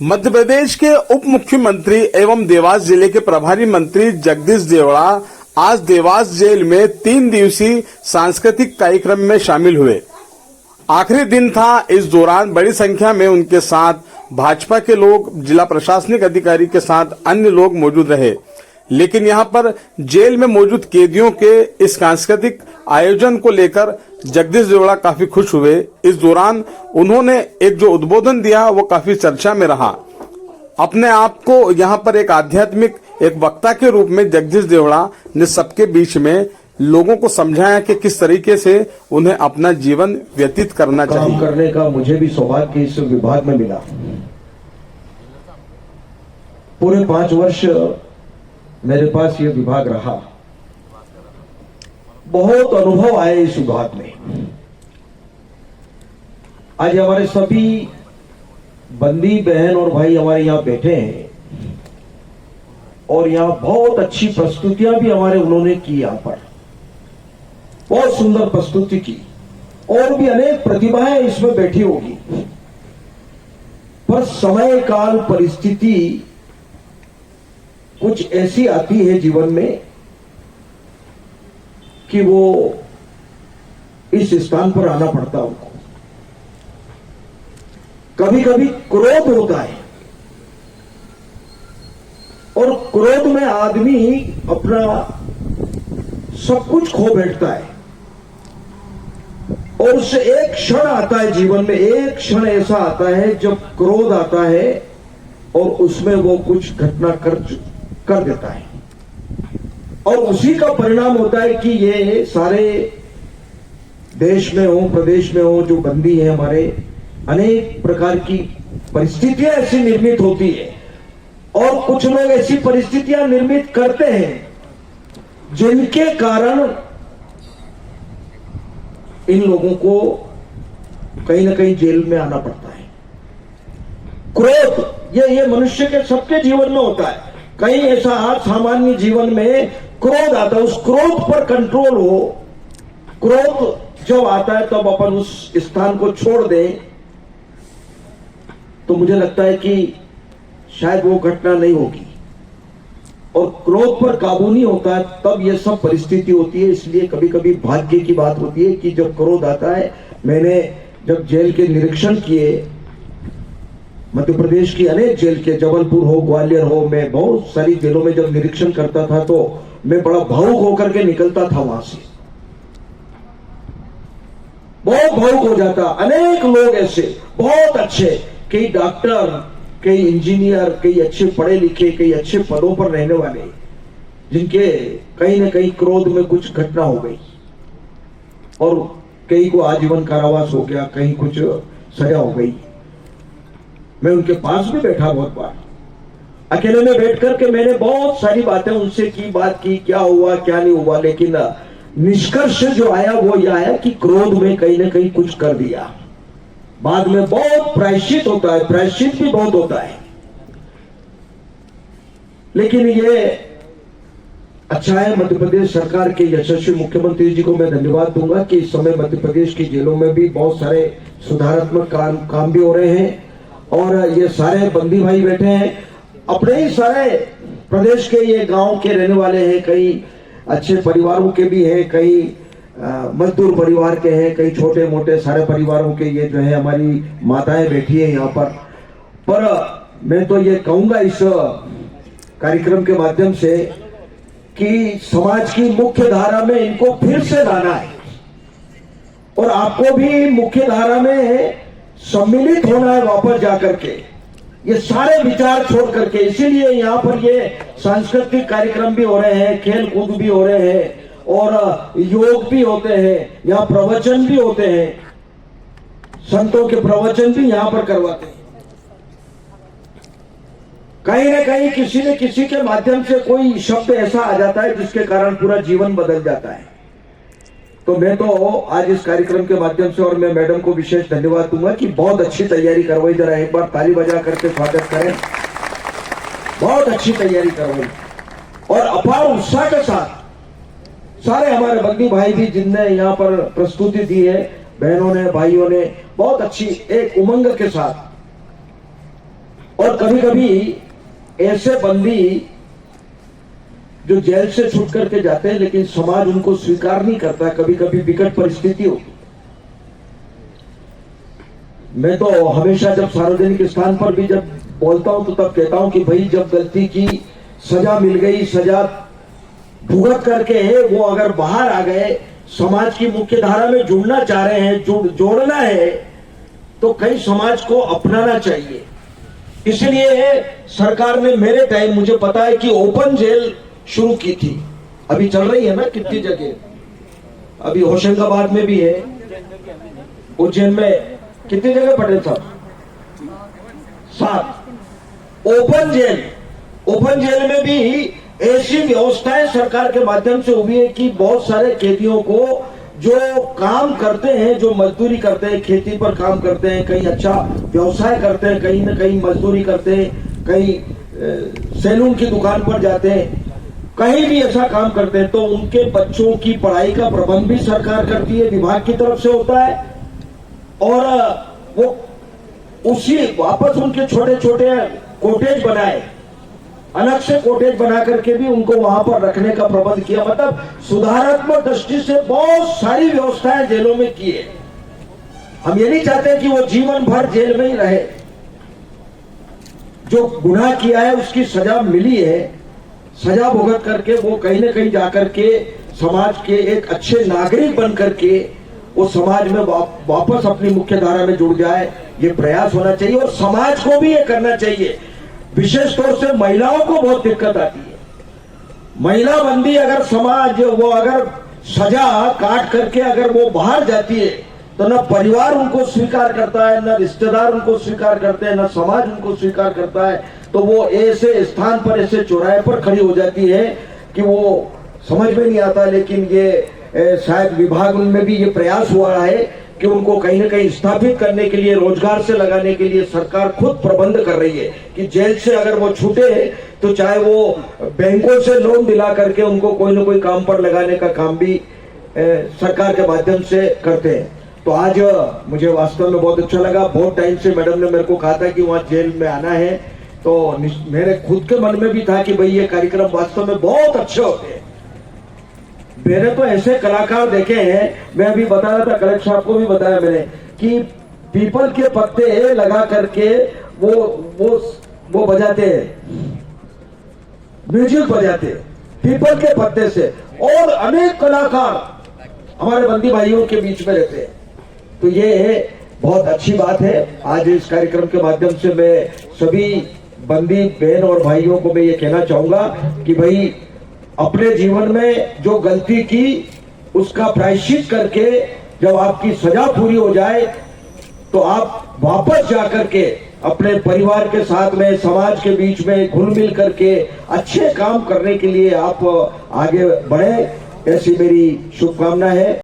मध्य प्रदेश के उप मुख्यमंत्री एवं देवास जिले के प्रभारी मंत्री जगदीश देवड़ा आज देवास जेल में 3 दिवसीय सांस्कृतिक कार्यक्रम में शामिल हुए। आखिरी दिन था। इस दौरान बड़ी संख्या में उनके साथ भाजपा के लोग, जिला प्रशासनिक अधिकारी के साथ अन्य लोग मौजूद रहे। लेकिन यहां पर जेल में मौजूद कैदियों के इस सांस्कृतिक आयोजन को लेकर जगदीश देवड़ा काफी खुश हुए। इस दौरान उन्होंने एक जो उद्बोधन दिया वो काफी चर्चा में रहा। अपने आप को यहां पर एक आध्यात्मिक एक वक्ता के रूप में जगदीश देवड़ा ने सबके बीच में लोगों को समझाया कि किस तरीके से उन्हें अपना जीवन व्यतीत करना चाहिए। काम करने का मुझे भी सौभाग्य इस विभाग में मिला। पूरे 5 वर्ष मेरे पास ये विभाग रहा। बहुत अनुभव आए इस विभाग में। आज हमारे सभी बंदी बहन और भाई हमारे यहां बैठे हैं और यहां बहुत अच्छी प्रस्तुतियां भी हमारे उन्होंने की। यहां पर बहुत सुंदर प्रस्तुति की और भी अनेक प्रतिभाएं इसमें बैठी होगी। पर समय काल परिस्थिति कुछ ऐसी आती है जीवन में कि वो इस स्थान पर आना पड़ता है उनको। कभी कभी क्रोध होता है और क्रोध में आदमी अपना सब कुछ खो बैठता है और उससे एक क्षण आता है जीवन में, एक क्षण ऐसा आता है जब क्रोध आता है और उसमें वो कुछ घटना कर देता है और उसी का परिणाम होता है कि ये सारे देश में हो, प्रदेश में हो, जो बंदी है हमारे, अनेक प्रकार की परिस्थितियां ऐसी निर्मित होती है और कुछ लोग ऐसी परिस्थितियां निर्मित करते हैं जिनके कारण इन लोगों को कहीं ना कहीं जेल में आना पड़ता है। क्रोध ये मनुष्य के सबके जीवन में होता है। कहीं ऐसा सामान्य जीवन में क्रोध आता है, उस क्रोध पर कंट्रोल हो। क्रोध जब आता है तब अपन उस स्थान को छोड़ दें तो मुझे लगता है कि शायद वो घटना नहीं होगी। और क्रोध पर काबू नहीं होता है तब ये सब परिस्थिति होती है। इसलिए कभी कभी भाग्य की बात होती है कि जब क्रोध आता है, मैंने जब जेल के निरीक्षण किए, मध्य प्रदेश की अनेक जेल के, जबलपुर हो, ग्वालियर हो, मैं बहुत सारी जेलों में जब निरीक्षण करता था तो मैं बड़ा भावुक होकर के निकलता था वहां से। बहुत भावुक हो जाता। अनेक लोग ऐसे बहुत अच्छे, कई डॉक्टर, कई इंजीनियर, कई अच्छे पढ़े लिखे, कई अच्छे पदों पर रहने वाले, जिनके कहीं ना कहीं क्रोध में कुछ घटना हो गई और कई को आजीवन कारावास हो गया, कहीं कुछ सजा हो गई। मैं उनके पास भी बैठा बहुत बार, अकेले में बैठ करके मैंने बहुत सारी बातें उनसे की, बात की, क्या हुआ क्या नहीं हुआ। लेकिन निष्कर्ष जो आया वो यह आया कि क्रोध में कहीं ना कहीं कुछ कर दिया। बाद में बहुत प्रायश्चित होता है, प्रायश्चित भी बहुत होता है। लेकिन ये अच्छा है, मध्य प्रदेश सरकार के यशस्वी मुख्यमंत्री जी को मैं धन्यवाद दूंगा कि इस समय मध्य प्रदेश की जेलों में भी बहुत सारे सुधारात्मक काम भी हो रहे हैं और ये सारे बंदी भाई बैठे हैं, अपने ही सारे प्रदेश के, ये गांव के रहने वाले हैं, कई अच्छे परिवारों के भी हैं, कई मजदूर परिवार के हैं, कई छोटे मोटे सारे परिवारों के ये जो है हमारी माताएं बैठी है यहाँ पर मैं तो ये कहूंगा इस कार्यक्रम के माध्यम से कि समाज की मुख्य धारा में इनको फिर से लाना है और आपको भी मुख्य धारा में सम्मिलित होना है वापस जाकर के, ये सारे विचार छोड़ करके। इसीलिए यहाँ पर ये सांस्कृतिक कार्यक्रम भी हो रहे हैं, खेल कूद भी हो रहे हैं और योग भी होते हैं, यहाँ प्रवचन भी होते हैं, संतों के प्रवचन भी यहाँ पर करवाते हैं। कहीं ना कहीं किसी न किसी के माध्यम से कोई शब्द ऐसा आ जाता है जिसके कारण पूरा जीवन बदल जाता है। तो मैं तो आज इस कार्यक्रम के माध्यम से, और मैं मैडम को विशेष धन्यवाद दूंगा कि बहुत अच्छी तैयारी करवाई। जरा एक बार ताली बजा करके स्वागत करें। बहुत अच्छी तैयारी करवाई और अपार उत्साह के साथ सारे हमारे बंदी भाई भी जिनने यहाँ पर प्रस्तुति दी है, बहनों ने, भाइयों ने बहुत अच्छी एक उमंग के साथ और कभी कभी ऐसे बंदी जो जेल से छूट करके जाते हैं लेकिन समाज उनको स्वीकार नहीं करता, कभी कभी विकट परिस्थिति होती। मैं तो हमेशा जब सार्वजनिक स्थान पर भी जब बोलता हूं तो तब कहता हूं कि भाई जब गलती की सजा मिल गई, सजा भुगत करके वो अगर बाहर आ गए, समाज की मुख्य धारा में जुड़ना चाह रहे हैं, जोड़ना है, तो कई समाज को अपनाना चाहिए। इसलिए सरकार ने मेरे टाइम, मुझे पता है कि ओपन जेल शुरू की थी, अभी चल रही है ना कितनी जगह, अभी होशंगाबाद में भी है, उज्जैन में कितनी जगह पटेल साहब, 7 ओपन जेल में भी ऐसी व्यवस्थाएं सरकार के माध्यम से हुई है कि बहुत सारे कैदियों को जो काम करते हैं, जो मजदूरी करते हैं, खेती पर काम करते हैं, कहीं अच्छा व्यवसाय करते हैं, कहीं ना कहीं मजदूरी करते हैं, कहीं सैलून की दुकान पर जाते हैं, कहीं भी ऐसा काम करते हैं, तो उनके बच्चों की पढ़ाई का प्रबंध भी सरकार करती है, विभाग की तरफ से होता है। और वो उसी वापस उनके छोटे छोटे कॉटेज बनाए, अलग से कॉटेज बना करके भी उनको वहां पर रखने का प्रबंध किया। मतलब सुधारात्मक दृष्टि से बहुत सारी व्यवस्थाएं जेलों में की है। हम ये नहीं चाहते कि वो जीवन भर जेल में ही रहे। जो गुनाह किया है उसकी सजा मिली है, सजा भुगत करके वो कहीं ना कहीं जाकर के समाज के एक अच्छे नागरिक बन करके वो समाज में वापस अपनी मुख्य धारा में जुड़ जाए, ये प्रयास होना चाहिए। और समाज को भी ये करना चाहिए। विशेष तौर से महिलाओं को बहुत दिक्कत आती है। महिला बंदी अगर समाज वो अगर सजा काट करके अगर वो बाहर जाती है तो न परिवार उनको स्वीकार करता है, न रिश्तेदार उनको स्वीकार करते हैं, न समाज उनको स्वीकार करता है। तो वो ऐसे स्थान पर, ऐसे चौराहे पर खड़ी हो जाती है कि वो समझ में नहीं आता। लेकिन ये शायद विभाग में भी ये प्रयास हुआ है कि उनको कहीं ना कहीं स्थापित करने के लिए, रोजगार से लगाने के लिए सरकार खुद प्रबंध कर रही है कि जेल से अगर वो छूटे तो चाहे वो बैंकों से लोन दिला करके उनको कोई ना कोई काम पर लगाने का काम भी सरकार के माध्यम से करते हैं। तो आज मुझे वास्तव में बहुत अच्छा लगा। बहुत टाइम से मैडम ने मेरे को कहा था कि वहाँ जेल में आना है, तो मेरे खुद के मन में भी था कि भाई ये कार्यक्रम वास्तव में बहुत अच्छे होते हैं। मैंने तो ऐसे कलाकार देखे हैं, मैं अभी बता रहा था, कलेक्टर साहब को भी बताया मैंने, कि पीपल के पत्ते लगा करके वो बजाते हैं, म्यूजिक बजाते हैं पीपल के पत्ते से। और अनेक कलाकार हमारे बंदी भाइयों के बीच में रहते हैं। तो ये बहुत अच्छी बात है। आज इस कार्यक्रम के माध्यम से मैं सभी बंदी बहन और भाइयों को मैं ये कहना चाहूंगा कि भाई अपने जीवन में जो गलती की उसका प्रायश्चित करके जब आपकी सजा पूरी हो जाए तो आप वापस जाकर के अपने परिवार के साथ में, समाज के बीच में घुल मिल करके अच्छे काम करने के लिए आप आगे बढ़े, ऐसी मेरी शुभकामना है।